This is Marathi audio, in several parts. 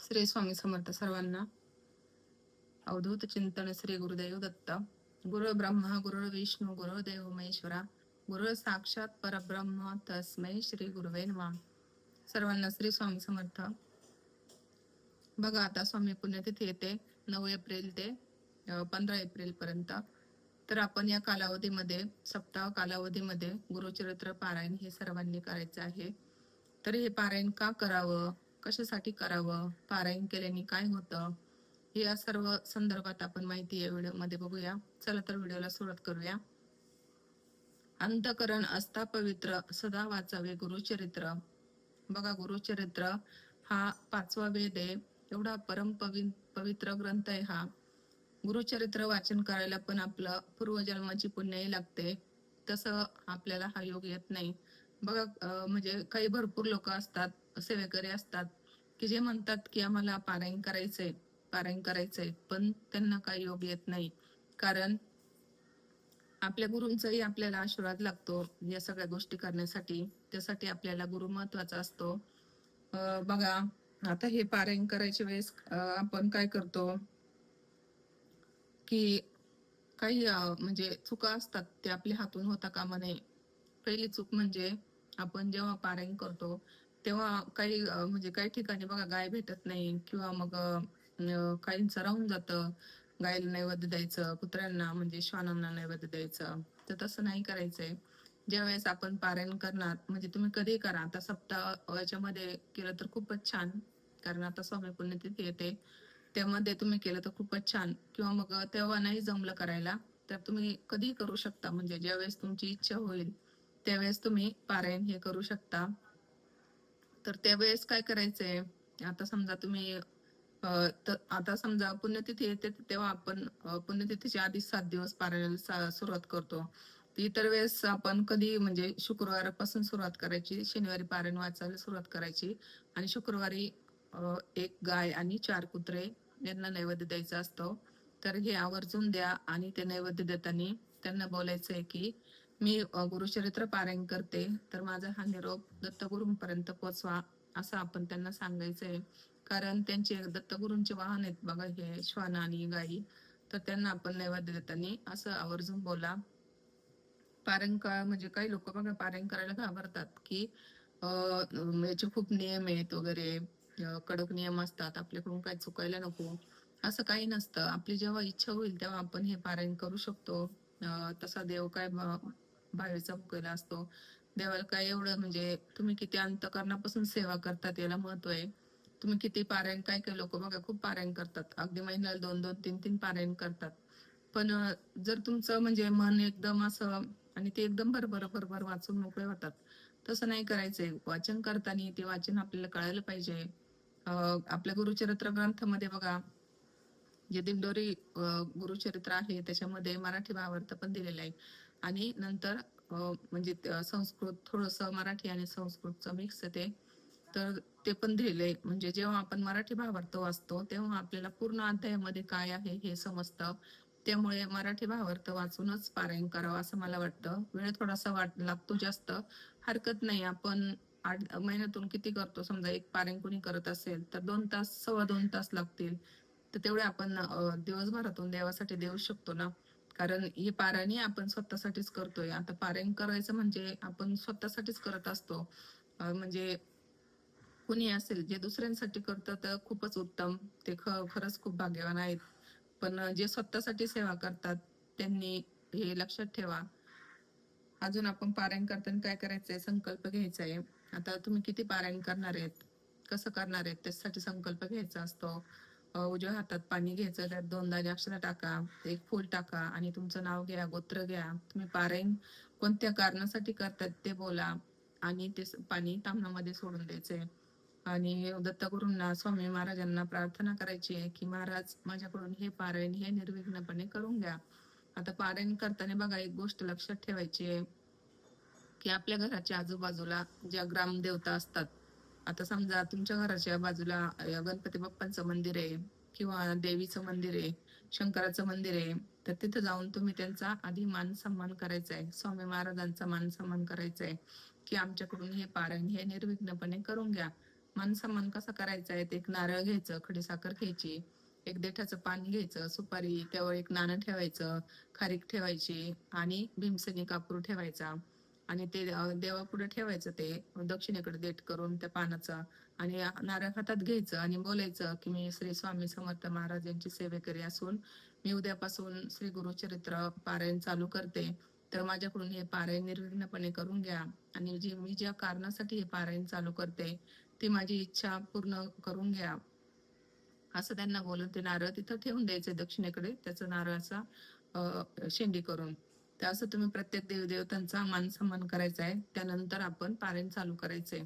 श्री स्वामी समर्थ सर्वांना. अवधूत चिंतन श्री गुरुदेव दत्त. गुरु ब्रह्मा गुरु विष्णू गुरुदेव महेश्वरा, गुरु साक्षात परब्रह्म तस्मै श्री गुरुवे नमः. सर्वांना श्री स्वामी समर्थ. बघा, आता स्वामी पुण्यतिथी येते 9 एप्रिल ते 15 एप्रिल पर्यंत. तर आपण या कालावधीमध्ये, सप्ताह कालावधीमध्ये गुरुचरित्र पारायण हे सर्वांनी करायचं आहे. तर हे पारायण का करावं, कशासाठी करावं, पारायण केल्याने काय होतं, हे या सर्व संदर्भात आपण माहिती या व्हिडिओमध्ये बघूया. चला तर व्हिडिओला सुरुवात करूया. अंतकरण असता पवित्र, सदा वाचावे गुरुचरित्र. बघा, गुरुचरित्र हा 5वा वेद आहे. एवढा पवित्र ग्रंथ आहे हा. गुरुचरित्र वाचन करायला पण आपलं पूर्वजन्माची पुण्याही लागते, तसं आपल्याला हा योग येत नाही. बघा, म्हणजे काही भरपूर लोक असतात, सेवेकरी असतात, की जे म्हणतात की आम्हाला पारायण करायचंय, पण त्यांना काही योग येत नाही. कारण आपल्या गुरूंचाही आपल्याला आशीर्वाद लागतो या सगळ्या गोष्टी करण्यासाठी. त्यासाठी आपल्याला गुरु महत्वाचा असतो. बघा, आता हे पारायण करायच्या वेळेस आपण काय करतो की काही म्हणजे चुका असतात, ते आपल्या हातून होता कामा नये. पहिली चूक म्हणजे आपण जेव्हा पारायण करतो तेव्हा काही म्हणजे काही ठिकाणी बघा गाय भेटत नाही, किंवा मग काहींचं राहून जातं. गायला नैवेद्य द्यायचं, कुत्र्यांना म्हणजे श्वानांना नैवेद्य द्यायचं. तर तसं नाही करायचंय. ज्या वेळेस आपण पारायण करणार, म्हणजे तुम्ही कधी करा, आता सप्ताह याच्यामध्ये केलं तर खूपच छान, कारण आता स्वामी पुण्यतिथी येते, त्यामध्ये तुम्ही केलं तर खूपच छान. किंवा मग तेव्हा नाही जमलं करायला, तर तुम्ही कधी करू शकता, म्हणजे ज्यावेळेस तुमची इच्छा होईल त्यावेळेस तुम्ही पारायण हे करू शकता. तर त्यावेळेस काय करायचंय, आता समजा तुम्ही आता समजा पुण्यतिथी येते, तेव्हा आपण पुण्यतिथीच्या आधी 7 दिवस पारायणाला सुरुवात करतो. इतर वेळेस आपण कधी, म्हणजे शुक्रवारपासून सुरुवात करायची, शनिवारी पारायण वाचायला सुरुवात करायची, आणि शुक्रवारी 1 गाय आणि 4 कुत्रे यांना नैवेद्य द्यायचा असतो. तर हे आवर्जून द्या, आणि ते नैवेद्य देताना त्यांना बोलायचंय की मी गुरुचरित्र पारायण करते, तर माझा हा निरोप दत्तगुरूंपर्यंत पोचवा, असं आपण त्यांना सांगायचंय. कारण त्यांचे दत्तगुरूंचे वाहन आहेत बघा हे श्वान आणि गायी. तर त्यांना आपण नैवेद्य देताना असं आवर्जून बोला. पारायण म्हणजे काही लोक बघा पारायण करायला घाबरतात की याचे खूप नियम आहेत वगैरे, कडक नियम असतात, आपल्याकडून काही चुकायला नको. असं काही नसतं. आपली जेव्हा इच्छा होईल तेव्हा आपण हे पारायण करू शकतो. तसा देव काय भावेचा भुकेला असतो. देवाला काय एवढं, म्हणजे तुम्ही किती अंतकरणापासून सेवा करतात याला महत्व आहे. तुम्ही किती पारायण, काय काय लोक बघा खूप पारायण करतात, अगदी महिन्याला 2-2, 3-3 पारायण करतात. पण जर तुमचं म्हणजे मन एकदम असं, आणि ते एकदम भरभर वाचून मोकळे होतात, तसं नाही करायचंय. वाचन करताना ते वाचन आपल्याला कळायला पाहिजे. आपल्या गुरुचरित्र ग्रंथामध्ये बघा, जे दिंडोरी गुरुचरित्र आहे त्याच्यामध्ये मराठी भावार्थ पण दिलेला आहे, आणि नंतर म्हणजे संस्कृत, थोडस मराठी आणि संस्कृतचं मिक्स ते, तर ते पण दिलेले. म्हणजे जेव्हा आपण मराठी भावार्थ वाचतो तेव्हा आपल्याला पूर्ण अध्यायामध्ये काय आहे हे समजतं. त्यामुळे मराठी भावार्थ वाचूनच पारायण करावं असं मला वाटतं. वेळ थोडासा लागतो जास्त, हरकत नाही. आपण 8 महिन्यातून किती करतो, समजा एक पारायण कोणी करत असेल तर 2 तास, 2.25 तास लागतील. तर तेवढे आपण दिवसभरातून देवासाठी देऊ शकतो ना. कारण ही पारायण आपण स्वतःसाठीच करतोय. आता पारायण करायचं म्हणजे आपण स्वतःसाठीच करत असतो. म्हणजे कुणी असेल जे दुसऱ्यांसाठी करतं तर खूपच उत्तम, ते खरंच खूप भाग्यवान आहेत. पण जे स्वतःसाठी सेवा करतात त्यांनी हे लक्षात ठेवा. अजून आपण पारायण करताना काय करायचंय, संकल्प घ्यायचा आहे. आता तुम्ही किती पारायण करणार आहेत, कसं करणार आहेत, त्यासाठी संकल्प घ्यायचा असतो. उजव्या हातात पाणी घ्यायचं, त्यात 2 दाणे अक्षता टाका, 1 फूल टाका, आणि तुमचं नाव घ्या, गोत्र घ्या, तुम्ही पारायण कोणत्या कारणासाठी करतात ते बोला, आणि ते पाणी ताम्हणामध्ये सोडून द्यायचंय. आणि दत्तगुरूंना, स्वामी महाराजांना प्रार्थना करायची आहे की महाराज, माझ्याकडून हे पारायण हे निर्विघ्नपणे करून घ्या. आता पारायण करताना बघा, एक गोष्ट लक्षात ठेवायची आहे की आपल्या घराच्या आजूबाजूला ज्या ग्रामदेवता असतात, आता समजा तुमच्या घराच्या बाजूला गणपती बाप्पांचं मंदिर आहे, किंवा देवीचं मंदिर आहे, शंकराचं मंदिर आहे, तर तिथं जाऊन तुम्ही त्यांचा आधी मान सन्मान करायचा आहे. स्वामी महाराजांचा मान सन्मान करायचा आहे की आमच्याकडून हे पारायण हे निर्विघ्नपणे करून घ्या. मान सन्मान कसा करायचा आहे, एक नारळ घ्यायचं, खडीसाखर घ्यायची, एक देठाचं पान घ्यायचं, सुपारी, त्यावर एक नाणं ठेवायचं, खारीक ठेवायची आणि भीमसेनी कापूर ठेवायचा आणि ते देवापुढे ठेवायचं, ते दक्षिणेकडे देठ करून त्या पानाचा, आणि नारळ हातात घ्यायचं आणि बोलायचं की मी श्री स्वामी समर्थ महाराज यांची सेवेकरी असून मी उद्यापासून श्री गुरुचरित्र पारायण चालू करते. तर माझ्याकडून हे पारायण निर्विघ्नपणे करून घ्या आणि मी ज्या कारणासाठी हे पारायण चालू करते ती माझी इच्छा पूर्ण करून घ्या, असं त्यांना बोलून ते नारळ तिथं ठेवून द्यायचे दक्षिणेकडे, त्याचं नारळाचा शेंडी करून. तर असं तुम्ही प्रत्येक देवदेवतांचा मान सन्मान करायचा आहे. त्यानंतर आपण पारायण चालू करायचंय.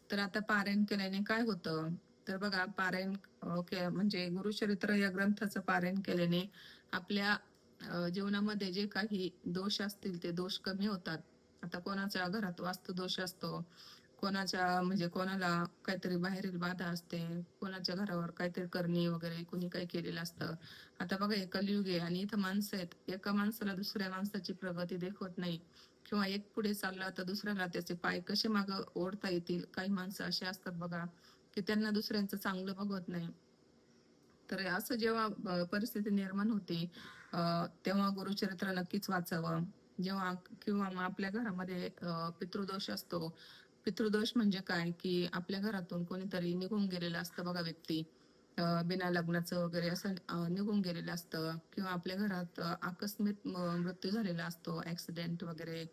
तर आता पारायण केल्याने काय होतं, तर बघा पारायण म्हणजे गुरुचरित्र या ग्रंथाचं पारायण केल्याने आपल्या जीवनामध्ये जे काही दोष असतील ते दोष कमी होतात. आता कोणाच्या घरात वास्तुदोष असतो, कोणाच्या म्हणजे कोणाला काहीतरी बाहेरील बाधा असते, कोणाच्या घरावर काहीतरी करणी वगैरे कोणी काही केलेलं असतं. आता बघा हे कलियुग आहे आणि इथं माणसं आहेत, एका माणसाला दुसऱ्या माणसाची प्रगती देखवत नाही, किंवा एक पुढे चालला तर दुसऱ्याला त्याचे पाय कसे मागं ओढता येतील. काही माणसं असे असतात बघा की त्यांना दुसऱ्यांचं चांगलं बघवत नाही. तर असं जेव्हा परिस्थिती निर्माण होते तेव्हा गुरुचरित्र नक्कीच वाचावं. जेव्हा किंवा मग आपल्या घरामध्ये पितृदोष असतो. पितृदोष म्हणजे काय, की आपल्या घरातून कोणीतरी निघून गेलेलं असतं बघा व्यक्ती, बिना लग्नाचं वगैरे असं निघून गेलेलं असतं, किंवा आपल्या घरात आकस्मिक मृत्यू झालेला असतो, ऍक्सिडेंट वगैरे,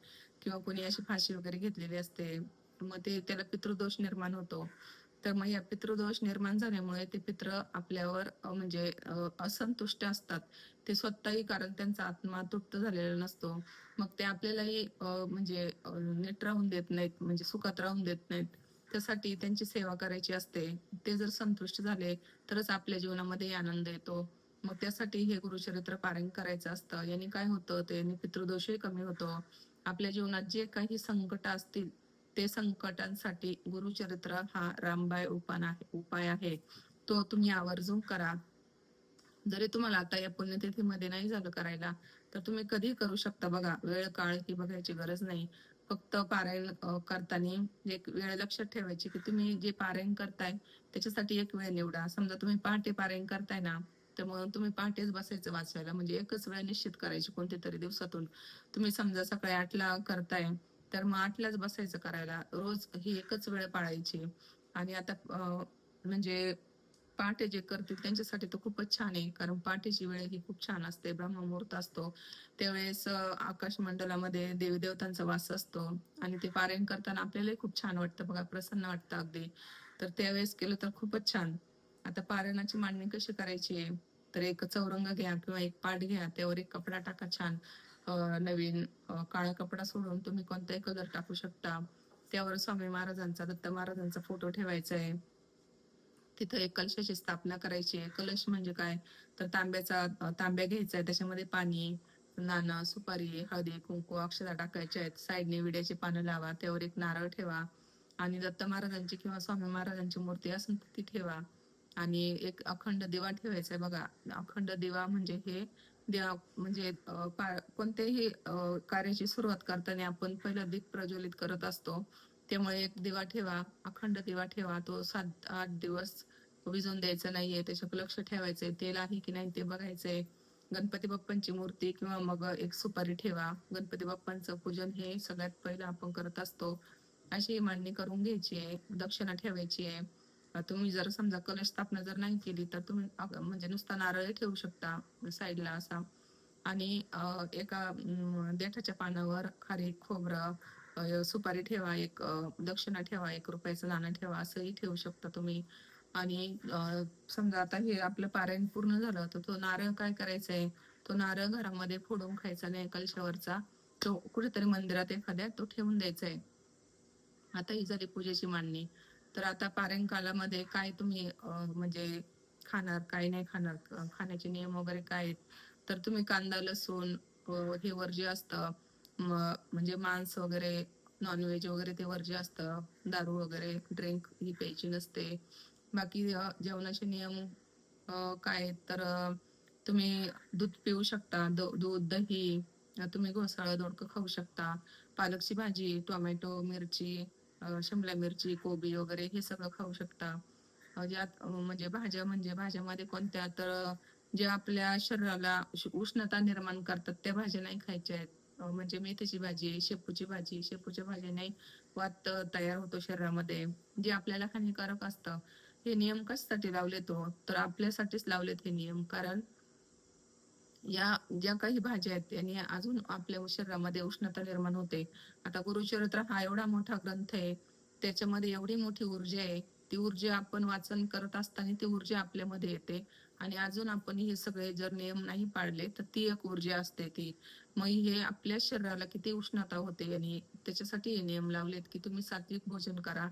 किंवा कोणी अशी फाशी वगैरे घेतलेली असते. मग ते त्याला पितृदोष निर्माण होतो. तर मग या पितृदोष निर्माण झाल्यामुळे ते पित्र आपल्यावर म्हणजे असंतुष्ट असतात ते स्वतःही, कारण त्यांचा आत्मा तृप्त झालेला नसतो. मग ते आपल्यालाही म्हणजे नीट राहून देत नाहीत, म्हणजे सुखात राहून देत नाहीत. त्यासाठी त्यांची सेवा करायची असते. ते जर संतुष्ट झाले तरच आपल्या जीवनामध्ये आनंद येतो. मग त्यासाठी हे गुरुचरित्र पारायण करायचं असतं. याने काय होतं, ते पितृदोषही कमी होतो. आपल्या जीवनात जे काही संकट असतील ते संकटांसाठी गुरुचरित्र हा रामबाण उपाय आहे. तो तुम्ही आवर्जून करा. जरी तुम्हाला आता या पुण्यतिथीमध्ये नाही झालं करायला, तर तुम्ही कधी करू शकता बघा. वेळ काळ ही बघायची गरज नाही. फक्त पारायण करताना एक वेळ लक्षात ठेवायची की तुम्ही जे पारायण करताय त्याच्यासाठी एक वेळ निवडा. समजा तुम्ही पहाटे पारायण करताय ना, तर मग तुम्ही पहाटेच बसायचं वाचायला, म्हणजे एकच वेळ निश्चित करायची कोणती तरी दिवसातून. तुम्ही समजा सकाळी 8ला करताय तर मग 8लाच बसायचं करायला. रोज ही एकच वेळ पाळायची. आणि आता म्हणजे पहाटे जे करतील त्यांच्यासाठी तर खूपच छान आहे, कारण पहाटेची वेळ ही खूप छान असते, ब्रह्ममुहूर्त असतो. त्यावेळेस आकाश मंडलामध्ये देवी देवतांचा वास असतो आणि ते पारायण करताना आपल्यालाही खूप छान वाटतं बघा, प्रसन्न वाटतं अगदी. तर त्यावेळेस केलं तर खूपच छान. आता पारायणाची मांडणी कशी करायची आहे, तर एक चौरंग घ्या किंवा एक पाट घ्या, त्यावर एक कपडा टाका छान, नवीन काळा कपडा सोडून तुम्ही कोणताही कलर टाकू शकता. त्यावर स्वामी महाराजांचा, दत्त महाराजांचा फोटो ठेवायचा आहे. तिथं एक कलशाची स्थापना करायची आहे. कलश म्हणजे काय, तर तांब्या घ्यायचा आहे, त्याच्यामध्ये पाणी, नाणं, सुपारी, हळदी, कुंकू, अक्षता टाकायच्या आहेत. साईडने विड्याची पानं लावा, त्यावर एक नारळ ठेवा आणि दत्त महाराजांची किंवा स्वामी महाराजांची मूर्ती असेल तर ती ठेवा. आणि एक अखंड दिवा ठेवायचा आहे बघा. अखंड दिवा म्हणजे हे देवा म्हणजे कोणत्याही कार्याची सुरुवात करताना आपण पहिलं दीप प्रज्वलित करत असतो. त्यामुळे एक दिवा ठेवा, अखंड दिवा ठेवा. तो 7-8 दिवस विझून द्यायचं नाहीये, त्याच्याकडे लक्ष ठेवायचंय, तेल आहे की नाही ते बघायचंय. गणपती बाप्पांची मूर्ती किंवा मग एक सुपारी ठेवा. गणपती बाप्पांचं पूजन हे सगळ्यात पहिलं आपण करत असतो. अशी मांडणी करून घ्यायची आहे, दक्षिणा ठेवायची आहे. तुम्ही जर समजा कलश स्थापना जर नाही केली तर तुम्ही म्हणजे नुसता नारळ ठेवू शकता साईडला असा. आणि एका देठाच्या पानावर खारीक, खोबरं, सुपारी ठेवा, एक दक्षिणा ठेवा, ₹1 नाणं ठेवा, असंही ठेवू शकता तुम्ही. आणि समजा आता हे आपलं पारायण पूर्ण झालं तर तो नारळ काय करायचा, तो नारळ घरामध्ये फोडून खायचा नाही कलशावरचा, तो कुठेतरी मंदिरात एखाद्या तो ठेवून द्यायचा आहे. आता ही झाली पूजेची मांडणी. तर आता पारायण कालामध्ये काय तुम्ही म्हणजे खाणार, काय नाही खाणार, खाण्याचे नियम वगैरे काय आहेत, तर तुम्ही कांदा, लसूण हे वर्ज्य असतं. म्हणजे मांस वगैरे, नॉनव्हेज वगैरे ते वर्ज्य असतं. दारू वगैरे, ड्रिंक ही प्यायची नसते. बाकी जेवणाचे नियम काय आहेत, तर तुम्ही दूध पिऊ शकता, दूध, दही, तुम्ही घोसाळं दोडकं खाऊ शकता, पालकची भाजी, टोमॅटो, मिरची, शिमला मिरची, कोबी वगैरे हे सगळं खाऊ शकता. म्हणजे भाज्यामध्ये कोणत्या तर जे आपल्या शरीराला उष्णता निर्माण करतात त्या भाज्या नाही खायच्या आहेत. म्हणजे मेथीची भाजी, शेपूच्या भाजीने वात तयार होतो शरीरामध्ये, जे आपल्याला हानिकारक असतं. हे नियम कशासाठी लावलेत हो? तर आपल्यासाठीच लावलेत हे नियम. कारण या ज्या काही भाज्या आहेत त्यांनी अजून आपल्या शरीरामध्ये उष्णता निर्माण होते. आता गुरुचरित्र हा एवढा मोठा ग्रंथ आहे, त्याच्यामध्ये एवढी मोठी ऊर्जा आहे. ती ऊर्जा आपण वाचन करत असताना ती ऊर्जा आपल्यामध्ये येते आणि अजून आपण हे सगळे जर नियम नाही पाळले तर ती एक ऊर्जा असते ती. मग हे आपल्या शरीराला किती उष्णता होते आणि त्याच्यासाठी हे नियम लावलेत की तुम्ही सात्विक भोजन करा.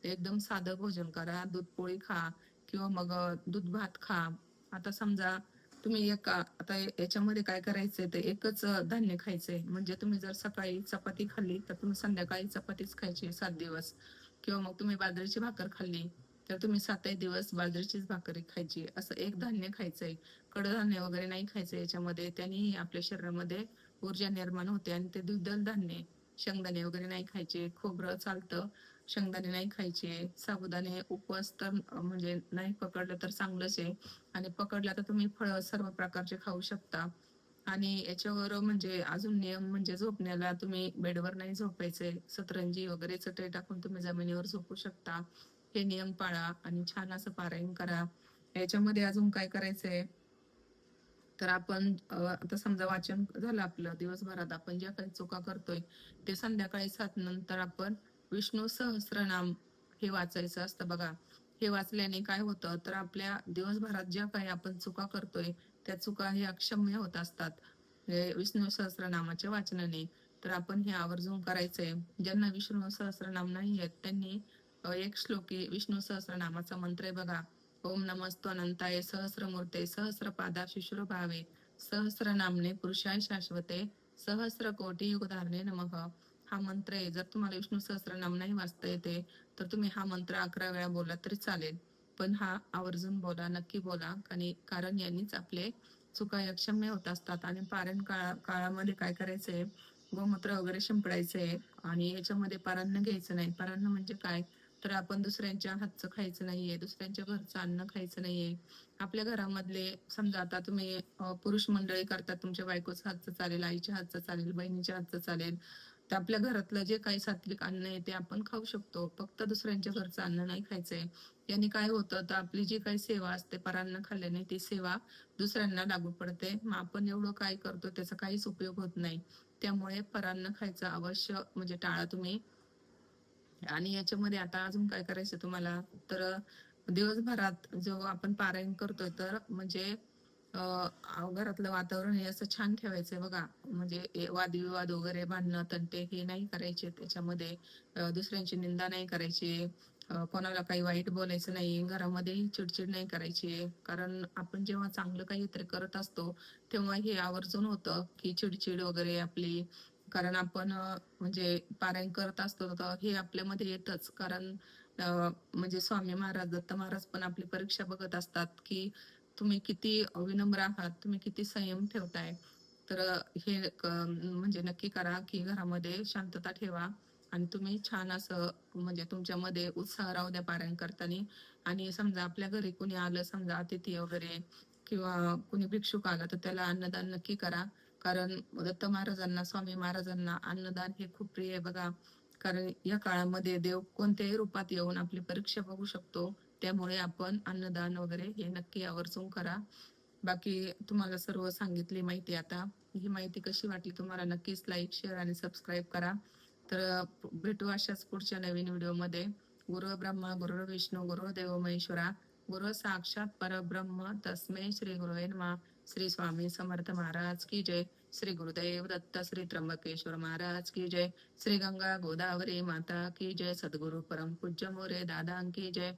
एकदम साधं भोजन करा. दूध पोळी खा किंवा मग दूध भात खा. आता समजा तुम्ही आता याच्यामध्ये काय करायचंय तर एकच धान्य खायचंय. म्हणजे तुम्ही जर सकाळी चपाती खाल्ली तर तुम्ही संध्याकाळी चपातीच खायची 7 दिवस. किंवा मग तुम्ही बाजरीची भाकर खाल्ली तर तुम्ही 7 दिवस बाजरीचीच भाकरी खायची. असं एक धान्य खायचंय. कडधान्य वगैरे नाही खायचं याच्यामध्ये. त्यांनीही आपल्या शरीरामध्ये ऊर्जा निर्माण होते. आणि ते द्विदल धान्य, शेंगदाणे वगैरे नाही खायचे. खोबरं चालतं, शेंगदाणे नाही खायचे. साबुदाणे उपवास तर म्हणजे नाही पकडलं तर चांगलंच आहे. आणि पकडला तर तुम्ही फळ सर्व प्रकारचे खाऊ शकता. आणि याच्यावर म्हणजे अजून नियम म्हणजे झोपण्याला तुम्ही बेडवर नाही झोपायचे. सतरंजी वगैरे चटई टाकून तुम्ही जमिनीवर झोपू शकता. हे नियम पाळा आणि छान असं पारायण करा. याच्यामध्ये अजून काय करायचंय तर आपण आता समजा वाचन झालं आपलं, दिवसभरात आपण ज्या काही चुका करतोय ते संध्याकाळी 7 नंतर आपण विष्णू सहस्त्रनाम हे वाचायचं असतं बघा. हे वाचल्याने काय होतं तर आपल्या दिवसभरात ज्या काही आपण चुका करतोय त्या चुका हे अक्षम्य होत असतात विष्णू सहस्त्रनामाच्या वाचनाने. तर आपण हे आवर्जून करायचंय. ज्यांना विष्णू सहस्त्रनाम नाही आहेत त्यांनी एक श्लोकी विष्णू सहस्त्रनामाचा मंत्र आहे बघा. ओम नमस्त्वनंताय सहस्रमूर्ते सहस्रपादा शुश्रूभावे सहस्रनामने पुरुषाय शाश्वते सहस्र कोटी युगधारणे नमः. हा मंत्र आहे. जर तुम्हाला विष्णू सहस्रनाम नाही वाचता येते तर तुम्ही हा मंत्र 11 वेळा बोलला तरी चालेल. पण हा आवर्जून बोला, नक्की बोला. कारण यांनीच आपले चुका अक्षम्य होत असतात. आणि पारायण काळामध्ये काय करायचंय, गोमूत्र वगैरे शिंपडायचंय. आणि याच्यामध्ये परान्न घ्यायचं नाही. परान्न म्हणजे काय तर आपण दुसऱ्यांच्या हातचं खायचं नाहीये, दुसऱ्यांच्या घरचं अन्न खायचं नाहीये. आपल्या घरामधले समजा आता तुम्ही पुरुष मंडळी करतात, तुमच्या बायकोचं हातचं चालेल, आईच्या हातचं चालेल, बहिणीच्या हातचं चालेल. तर आपल्या घरातलं जे काही सात्विक अन्न आहे ते आपण खाऊ शकतो. फक्त दुसऱ्यांच्या घरचं अन्न नाही खायचंय. याने काय होतं तर आपली जी काही सेवा असते परान्न खाल्ल्याने ती सेवा दुसऱ्यांना लागू पडते. मग आपण एवढं काय करतो त्याचा काहीच उपयोग होत नाही. त्यामुळे परान्न खायचं अवश्य म्हणजे टाळा तुम्ही. आणि याच्यामध्ये आता अजून काय करायचं तुम्हाला तर दिवसभरात जो आपण पारायण करतोय तर म्हणजे घरातलं वातावरण हे असं छान ठेवायचंय बघा. म्हणजे वादविवाद वगैरे, भांडणं तंटे हे नाही करायचे त्याच्यामध्ये. दुसऱ्यांची निंदा नाही करायची. कोणाला काही वाईट बोलायचं नाही. घरामध्येही चिडचिड नाही करायची. कारण आपण जेव्हा चांगलं काहीतरी करत असतो तेव्हा हे आवर्जून होतं की चिडचिड वगैरे आपली. कारण आपण म्हणजे पारायण करत असतो तर हे आपल्यामध्ये येतच. कारण म्हणजे स्वामी महाराज, दत्त महाराज पण आपली परीक्षा बघत असतात की तुम्ही किती विनम्र आहात, तुम्ही किती संयम ठेवताय. तर म्हणजे नक्की करा की घरामध्ये शांतता ठेवा आणि तुम्ही छान असं म्हणजे तुमच्यामध्ये उत्साह राहू द्या पारायण करताना. आणि समजा आपल्या घरी कुणी आलं, समजा अतिथी वगैरे किंवा कुणी भिक्षुक आला तर त्याला अन्नदान नक्की करा. कारण दत्त महाराजांना, स्वामी महाराजांना अन्नदान हे खूप प्रिय आहे बघा. कारण या काळामध्ये देव कोणत्याही रूपात येऊन आपली परीक्षा बघू शकतो. त्यामुळे आपण अन्नदान वगैरे हे नक्की आवर्जून करा. बाकी तुम्हाला सर्व सांगितली माहिती. आता ही माहिती कशी वाटली तुम्हाला नक्कीच लाईक, शेअर आणि सबस्क्राईब करा. तर भेटू अशाच पुढच्या नवीन व्हिडिओमध्ये. गुरु ब्रह्मा गुरु विष्णू गुरुदेव महेश्वरा, गुरु साक्षात परब्रह्म तस्मै श्री गुरुवे नमः. श्री स्वामी समर्थ महाराज की जय. श्री गुरुदेव दत्त श्री त्र्यंबकेश्वर महाराज की जय. श्री गंगा गोदावरी माता की जय. सद्गुरु परम पूज्य मोरे दादा की जय.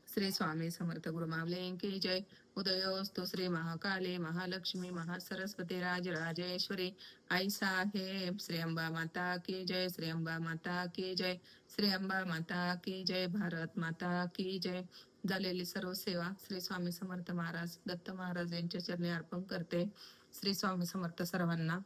श्री स्वामी समर्थ गुरु मावले की जय. उदयोस्तु श्री महाकाली महालक्ष्मी महासरस्वती राजराजेश्वरी आई साहेब. श्री अंबा माता की जय. श्री अंबा माता की जय. श्री अंबा माता की जय. भारत माता की जय. झालेली सर्व सेवा श्री स्वामी समर्थ महाराज, दत्त महाराज यांच्या चरणी अर्पण करते. श्री स्वामी समर्थ सर्वांना.